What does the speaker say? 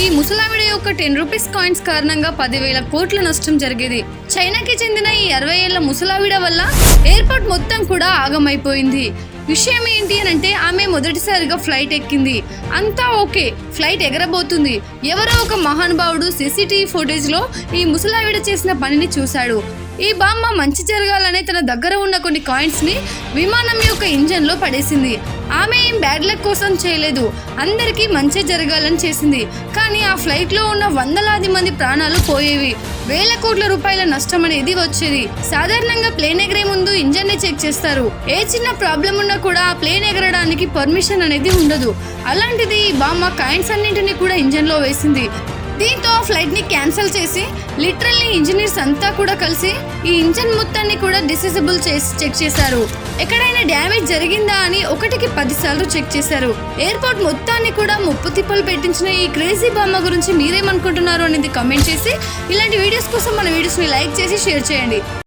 ఈ ముసలావిడ యొక్క 10 రూపీస్ కాయిన్స్ కారణంగా 10,000 కోట్ల నష్టం జరిగేది. చైనాకి చెందిన ఈ 60 ఏళ్ల ముసలావిడ వల్ల ఎయిర్పోర్ట్ మొత్తం కూడా ఆగమైపోయింది. విషయం ఏంటి అని అంటే ఆమె మొదటిసారిగా ఫ్లైట్ ఎక్కింది. అంతా ఓకే, ఫ్లైట్ ఎగరబోతుంది. ఎవరో ఒక మహానుభావుడు సీసీటీవీ ఫుటేజ్ లో ఈ ముసలావిడ చేసిన పనిని చూశాడు. ఈ బామ్మ మంచి జరగాలనే తన దగ్గర ఉన్న కొన్ని కాయిన్స్ ని విమానం యొక్క ఇంజన్ లో పడేసింది. ఆమె ఏం బ్యాడ్ లక్ కోసం చేయలేదు, అందరికీ మంచి జరగాలని చేసింది. కానీ ఆ ఫ్లైట్ లో ఉన్న వందలాది మంది ప్రాణాలు పోయేవి, వేల కోట్ల రూపాయల నష్టం అనేది వచ్చేది. సాధారణంగా ప్లేన్ ఎగరే ముందు ఇంజన్ ని చెక్ చేస్తారు. ఏ చిన్న ప్రాబ్లం ఉన్నా కూడా ఆ ప్లేన్ ఎగరడానికి పర్మిషన్ అనేది ఉండదు. అలాంటిది ఈ బామ్మ కాయిన్స్ అన్నింటినీ కూడా ఇంజన్ లో వేసింది. దీంతో ఆ ఫ్లైట్ ని క్యాన్సిల్ చేసి లిటరల్లీ ఇంజనీర్స్ అంతా కూడా కలిసి ఈ ఇంజన్ మొత్తాన్ని కూడా డిసేబుల్ చేసి చెక్ చేశారు. ఎక్కడైనా డ్యామేజ్ జరిగిందా అని 1కి 10 సార్లు చెక్ చేశారు. ఎయిర్పోర్ట్ మొత్తాన్ని కూడా ముప్పు తిప్పలు పెట్టించిన ఈ క్రేజీ బామ్మ గురించి మీరేమనుకుంటున్నారు అనేది కామెంట్ చేసి, ఇలాంటి వీడియోస్ కోసం మన వీడియోస్ ని లైక్ చేసి షేర్ చేయండి.